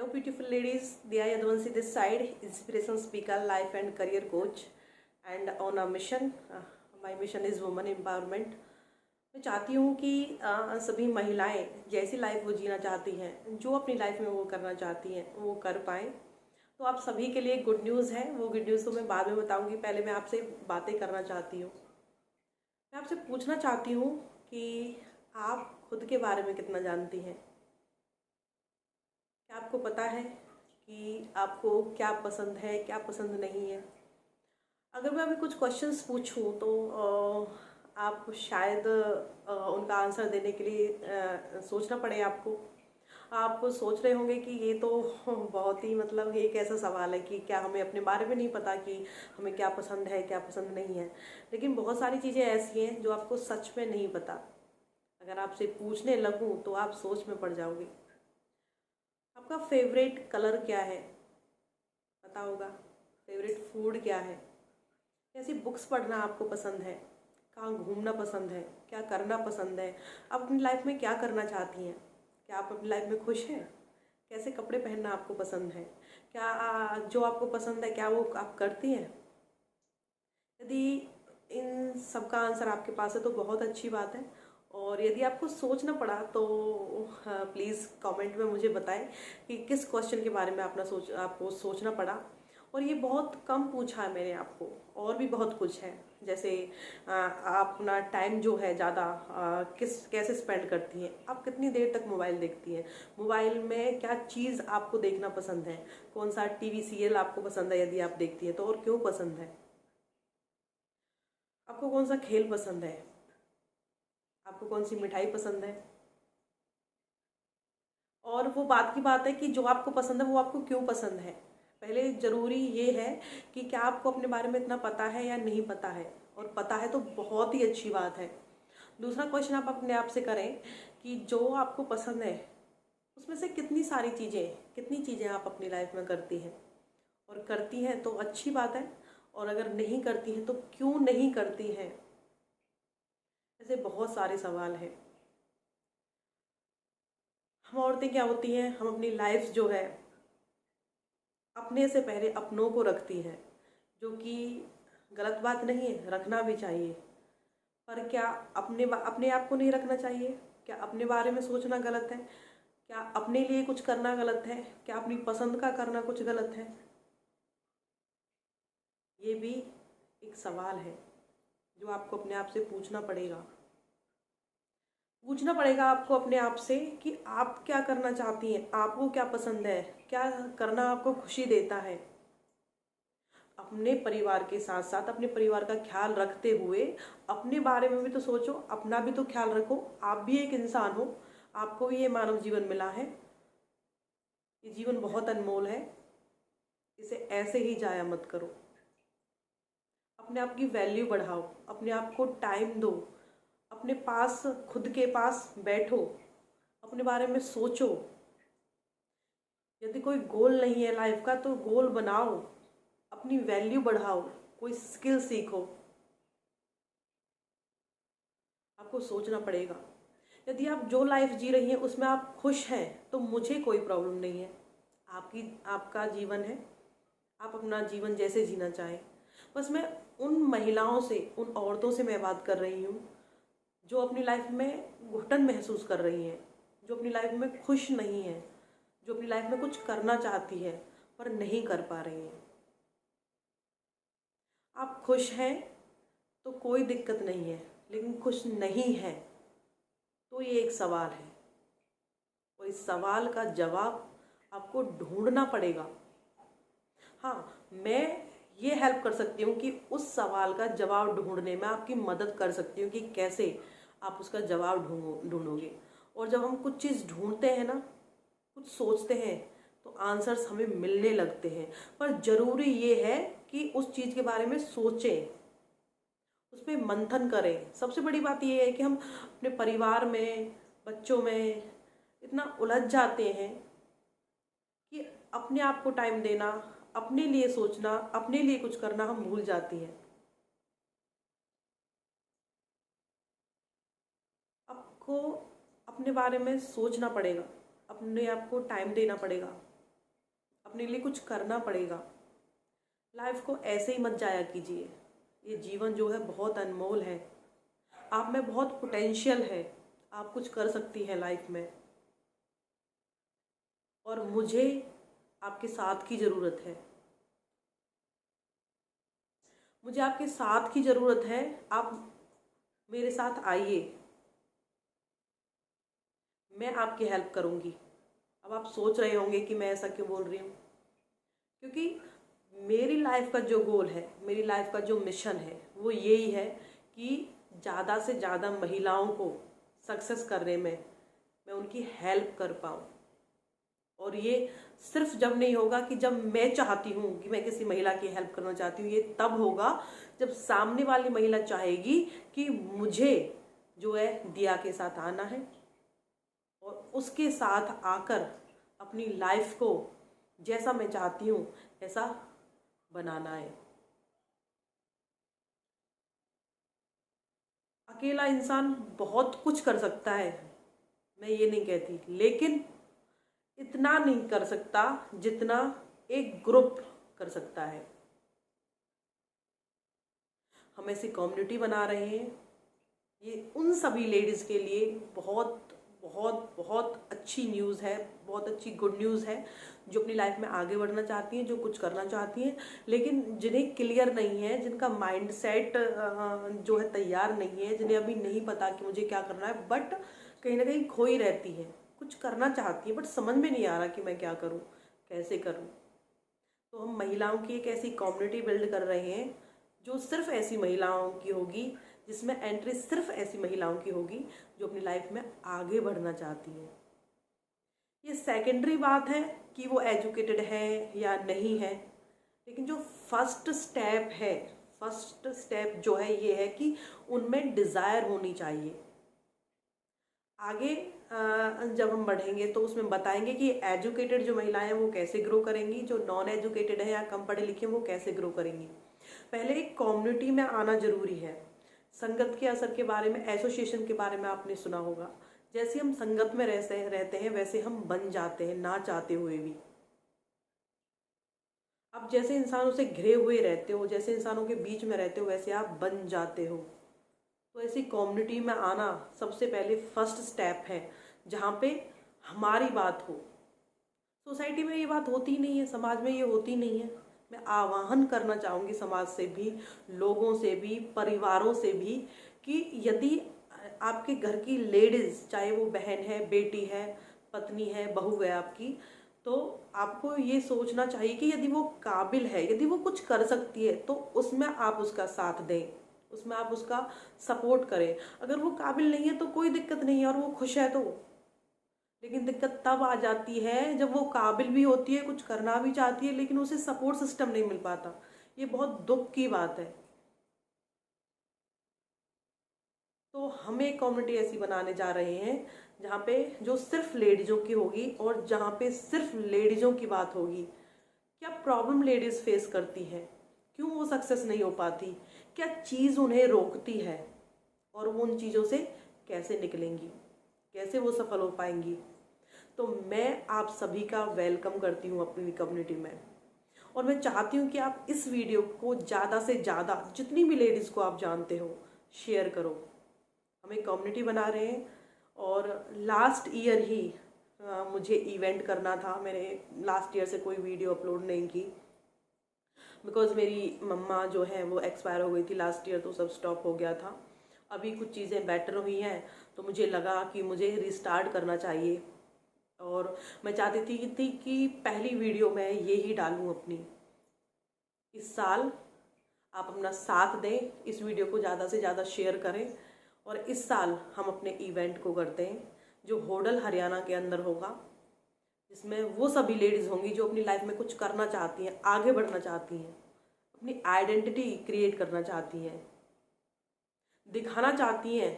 Hello, beautiful ladies. Diya Yadvanshi this side, inspiration speaker, life and career coach, and on a mission. My mission is woman empowerment. मैं चाहती हूँ कि सभी महिलाएं जैसी life वो जीना चाहती हैं, जो अपनी लाइफ में वो करना चाहती हैं, वो कर पाएँ। तो आप सभी के लिए गुड न्यूज़ है। वो गुड न्यूज़ तो मैं बाद में बताऊँगी, पहले मैं आपसे बातें करना चाहती हूँ। मैं आपसे पूछना चाहती हूँ कि आप खुद के बारे में कितना जानती हैं। क्या आपको पता है कि आपको क्या पसंद है, क्या पसंद नहीं है। अगर मैं अभी कुछ क्वेश्चंस पूछूं तो आप शायद उनका आंसर देने के लिए सोचना पड़े आपको। आप सोच रहे होंगे कि ये तो बहुत ही मतलब ये एक ऐसा सवाल है कि क्या हमें अपने बारे में नहीं पता कि हमें क्या पसंद है, क्या पसंद नहीं है। लेकिन बहुत सारी चीज़ें ऐसी हैं जो आपको सच में नहीं पता। अगर आपसे पूछने लगूं तो आप सोच में पड़ जाओगे। आपका फेवरेट कलर क्या है, पता होगा। फेवरेट फूड क्या है, कैसी बुक्स पढ़ना आपको पसंद है, कहाँ घूमना पसंद है, क्या करना पसंद है, आप अपनी लाइफ में क्या करना चाहती हैं, क्या आप अपनी लाइफ में खुश हैं, कैसे कपड़े पहनना आपको पसंद है, क्या जो आपको पसंद है क्या वो आप करती हैं। यदि इन सब का आंसर आपके पास है तो बहुत अच्छी बात है। और यदि आपको सोचना पड़ा तो प्लीज़ कमेंट में मुझे बताएं कि किस क्वेश्चन के बारे में आपको सोचना पड़ा। और ये बहुत कम पूछा है मैंने आपको, और भी बहुत कुछ है। जैसे आप अपना टाइम जो है ज़्यादा कैसे स्पेंड करती हैं, आप कितनी देर तक मोबाइल देखती हैं, मोबाइल में क्या चीज़ आपको देखना पसंद है, कौन सा टीवी सीरियल आपको पसंद है यदि आप देखती हैं तो, और क्यों पसंद है, आपको कौन सा खेल पसंद है, आपको कौन सी मिठाई पसंद है। और वो बात की बात है कि जो आपको पसंद है वो आपको क्यों पसंद है। पहले ज़रूरी ये है कि क्या आपको अपने बारे में इतना पता है या नहीं पता है, और पता है तो बहुत ही अच्छी बात है। दूसरा क्वेश्चन आप अपने आप से करें कि जो आपको पसंद है उसमें से कितनी चीज़ें आप अपनी लाइफ में करती हैं, और करती हैं तो अच्छी बात है, और अगर नहीं करती हैं तो क्यों नहीं करती हैं। ऐसे बहुत सारे सवाल हैं। हम औरतें क्या होती हैं, हम अपनी लाइफ जो है अपने से पहले अपनों को रखती हैं, जो कि गलत बात नहीं है, रखना भी चाहिए। पर क्या अपने आप को नहीं रखना चाहिए? क्या अपने बारे में सोचना गलत है? क्या अपने लिए कुछ करना गलत है? क्या अपनी पसंद का करना कुछ गलत है? ये भी एक सवाल है जो आपको अपने आप से पूछना पड़ेगा आपको अपने आप से कि आप क्या करना चाहती हैं, आपको क्या पसंद है, क्या करना आपको खुशी देता है। अपने परिवार के साथ साथ अपने परिवार का ख्याल रखते हुए अपने बारे में भी तो सोचो, अपना भी तो ख्याल रखो। आप भी एक इंसान हो, आपको भी ये मानव जीवन मिला है। ये जीवन बहुत अनमोल है, इसे ऐसे ही जाया मत करो। अपने आप की वैल्यू बढ़ाओ, अपने आप को टाइम दो, अपने पास खुद के पास बैठो, अपने बारे में सोचो। यदि कोई गोल नहीं है लाइफ का तो गोल बनाओ, अपनी वैल्यू बढ़ाओ, कोई स्किल सीखो। आपको सोचना पड़ेगा। यदि आप जो लाइफ जी रही हैं उसमें आप खुश हैं तो मुझे कोई प्रॉब्लम नहीं है। आपका जीवन है, आप अपना जीवन जैसे जीना चाहें। बस मैं उन महिलाओं से, उन औरतों से मैं बात कर रही हूँ जो अपनी लाइफ में घुटन महसूस कर रही हैं, जो अपनी लाइफ में खुश नहीं हैं, जो अपनी लाइफ में कुछ करना चाहती है पर नहीं कर पा रही हैं। आप खुश हैं तो कोई दिक्कत नहीं है, लेकिन खुश नहीं है तो ये एक सवाल है, और इस सवाल का जवाब आपको ढूंढना पड़ेगा। हाँ, मैं ये हेल्प कर सकती हूँ कि उस सवाल का जवाब ढूंढने में आपकी मदद कर सकती हूँ कि कैसे आप उसका जवाब ढूंढोगे। और जब हम कुछ चीज़ ढूंढते हैं ना, कुछ सोचते हैं, तो आंसर्स हमें मिलने लगते हैं। पर ज़रूरी ये है कि उस चीज़ के बारे में सोचें, उस पर मंथन करें। सबसे बड़ी बात ये है कि हम अपने परिवार में, बच्चों में इतना उलझ जाते हैं कि अपने आप को टाइम देना, अपने लिए सोचना, अपने लिए कुछ करना हम भूल जाती हैं। आपको अपने बारे में सोचना पड़ेगा, अपने आप को टाइम देना पड़ेगा। अपने लिए कुछ करना पड़ेगा। लाइफ को ऐसे ही मत जाया कीजिए। ये जीवन जो है बहुत अनमोल है। आप में बहुत पोटेंशियल है, आप कुछ कर सकती हैं लाइफ में। और मुझे आपके साथ की ज़रूरत है, मुझे आपके साथ की ज़रूरत है। आप मेरे साथ आइए, मैं आपकी हेल्प करूँगी। अब आप सोच रहे होंगे कि मैं ऐसा क्यों बोल रही हूँ, क्योंकि मेरी लाइफ का जो गोल है, मेरी लाइफ का जो मिशन है, वो यही है कि ज़्यादा से ज़्यादा महिलाओं को सक्सेस करने में मैं उनकी हेल्प कर पाऊँ। और ये सिर्फ जब नहीं होगा कि जब मैं चाहती हूँ कि मैं किसी महिला की हेल्प करना चाहती हूँ, ये तब होगा जब सामने वाली महिला चाहेगी कि मुझे जो है दिया के साथ आना है और उसके साथ आकर अपनी लाइफ को जैसा मैं चाहती हूँ ऐसा बनाना है। अकेला इंसान बहुत कुछ कर सकता है, मैं ये नहीं कहती, लेकिन इतना नहीं कर सकता जितना एक ग्रुप कर सकता है। हम ऐसी कम्युनिटी बना रहे हैं। ये उन सभी लेडीज़ के लिए बहुत बहुत बहुत अच्छी न्यूज़ है, बहुत अच्छी गुड न्यूज़ है, जो अपनी लाइफ में आगे बढ़ना चाहती हैं, जो कुछ करना चाहती हैं, लेकिन जिन्हें क्लियर नहीं है, जिनका माइंड सेट जो है तैयार नहीं है, जिन्हें अभी नहीं पता कि मुझे क्या करना है, बट कहीं ना कहीं खोई रहती है। कुछ करना चाहती है बट समझ में नहीं आ रहा कि मैं क्या करूँ, कैसे करूँ। तो हम महिलाओं की एक ऐसी कम्युनिटी बिल्ड कर रहे हैं जो सिर्फ ऐसी महिलाओं की होगी, जिसमें एंट्री सिर्फ ऐसी महिलाओं की होगी जो अपनी लाइफ में आगे बढ़ना चाहती हैं। ये सेकेंडरी बात है कि वो एजुकेटेड है या नहीं है, लेकिन जो फर्स्ट स्टेप है, फर्स्ट स्टेप जो है ये है कि उनमें डिज़ायर होनी चाहिए। आगे जब हम बढ़ेंगे तो उसमें बताएंगे कि एजुकेटेड जो महिलाएं हैं वो कैसे ग्रो करेंगी, जो नॉन एजुकेटेड है या कम पढ़े लिखे वो कैसे ग्रो करेंगी। पहले एक कम्युनिटी में आना जरूरी है। संगत के असर के बारे में, एसोसिएशन के बारे में आपने सुना होगा। जैसे हम संगत में रहते हैं वैसे हम बन जाते हैं, ना चाहते हुए भी। आप जैसे इंसानों से घिरे हुए रहते हो, जैसे इंसानों के बीच में रहते हो, वैसे आप बन जाते हो। तो ऐसी कम्युनिटी में आना सबसे पहले फर्स्ट स्टेप है, जहाँ पे हमारी बात हो। सोसाइटी में ये बात होती नहीं है, समाज में ये होती नहीं है। मैं आह्वान करना चाहूँगी समाज से भी, लोगों से भी, परिवारों से भी, कि यदि आपके घर की लेडीज़, चाहे वो बहन है, बेटी है, पत्नी है, बहू है आपकी, तो आपको ये सोचना चाहिए कि यदि वो काबिल है, यदि वो कुछ कर सकती है, तो उसमें आप उसका साथ दें, उसमें आप उसका सपोर्ट करें। अगर वो काबिल नहीं है तो कोई दिक्कत नहीं है और वो खुश है तो। लेकिन दिक्कत तब आ जाती है जब वो काबिल भी होती है, कुछ करना भी चाहती है, लेकिन उसे सपोर्ट सिस्टम नहीं मिल पाता। ये बहुत दुख की बात है। तो हम एक कम्युनिटी ऐसी बनाने जा रहे हैं जहाँ पे जो सिर्फ लेडीज़ों की होगी और जहाँ पे सिर्फ लेडीज़ों की बात होगी। क्या प्रॉब्लम लेडीज़ फेस करती है, क्यों वो सक्सेस नहीं हो पाती, क्या चीज़ उन्हें रोकती है, और वो उन चीज़ों से कैसे निकलेंगी, कैसे वो सफल हो पाएंगी। तो मैं आप सभी का वेलकम करती हूँ अपनी कम्युनिटी में। और मैं चाहती हूँ कि आप इस वीडियो को ज़्यादा से ज़्यादा, जितनी भी लेडीज़ को आप जानते हो, शेयर करो। हम एक कम्युनिटी बना रहे हैं और लास्ट ईयर ही मुझे इवेंट करना था। मैंने लास्ट ईयर से कोई वीडियो अपलोड नहीं की, बिकॉज़ मेरी मम्मा जो है वो एक्सपायर हो गई थी लास्ट ईयर, तो सब स्टॉप हो गया था। अभी कुछ चीज़ें बेटर हुई हैं तो मुझे लगा कि मुझे रिस्टार्ट करना चाहिए। और मैं चाहती थी कि पहली वीडियो मैं ये ही डालूँ अपनी। इस साल आप अपना साथ दें, इस वीडियो को ज़्यादा से ज़्यादा शेयर करें, और इस साल हम अपने इवेंट को करते हैं जो होडल हरियाणा के अंदर होगा, जिसमें वो सभी लेडीज़ होंगी जो अपनी लाइफ में कुछ करना चाहती हैं, आगे बढ़ना चाहती हैं, अपनी आइडेंटिटी क्रिएट करना चाहती हैं, दिखाना चाहती हैं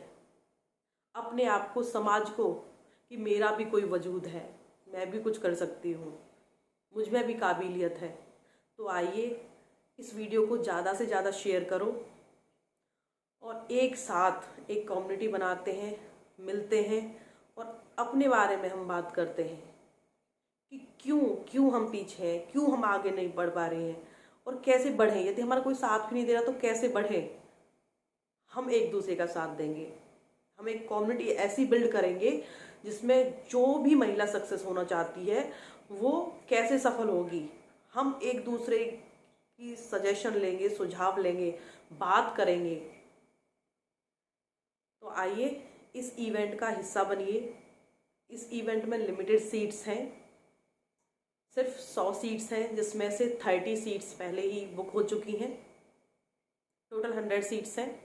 अपने आप को, समाज को, कि मेरा भी कोई वजूद है, मैं भी कुछ कर सकती हूँ, मुझ में भी काबिलियत है। तो आइए इस वीडियो को ज़्यादा से ज़्यादा शेयर करो और एक साथ एक कम्युनिटी बनाते हैं, मिलते हैं और अपने बारे में हम बात करते हैं कि क्यों क्यों हम पीछे हैं, क्यों हम आगे नहीं बढ़ पा रहे हैं और कैसे बढ़ें। यदि हमारा कोई साथ भी नहीं दे रहा तो कैसे बढ़ें। हम एक दूसरे का साथ देंगे, हम एक कम्युनिटी ऐसी बिल्ड करेंगे जिसमें जो भी महिला सक्सेस होना चाहती है वो कैसे सफल होगी। हम एक दूसरे की सजेशन लेंगे, सुझाव लेंगे, बात करेंगे। तो आइए इस इवेंट का हिस्सा बनिए। इस इवेंट में लिमिटेड सीट्स हैं, सिर्फ 100 सीट्स हैं, जिसमें से 30 सीट्स पहले ही बुक हो चुकी हैं। टोटल 100 सीट्स हैं।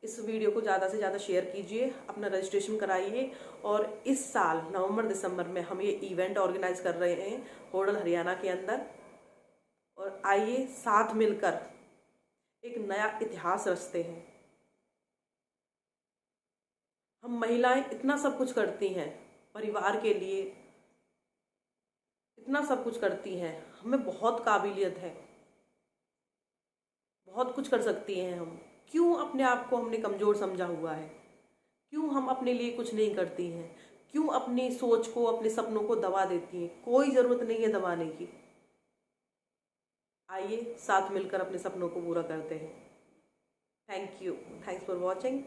इस वीडियो को ज़्यादा से ज़्यादा शेयर कीजिए, अपना रजिस्ट्रेशन कराइए। और इस साल नवंबर दिसंबर में हम ये इवेंट ऑर्गेनाइज कर रहे हैं होडल हरियाणा के अंदर। और आइए साथ मिलकर एक नया इतिहास रचते हैं। हम महिलाएं इतना सब कुछ करती हैं परिवार के लिए, इतना सब कुछ करती हैं, हमें बहुत काबिलियत है, बहुत कुछ कर सकती हैं हम। क्यों अपने आप को हमने कमज़ोर समझा हुआ है, क्यों हम अपने लिए कुछ नहीं करती हैं, क्यों अपनी सोच को, अपने सपनों को दबा देती हैं। कोई ज़रूरत नहीं है दबाने की। आइए साथ मिलकर अपने सपनों को पूरा करते हैं। Thank you, thanks for watching.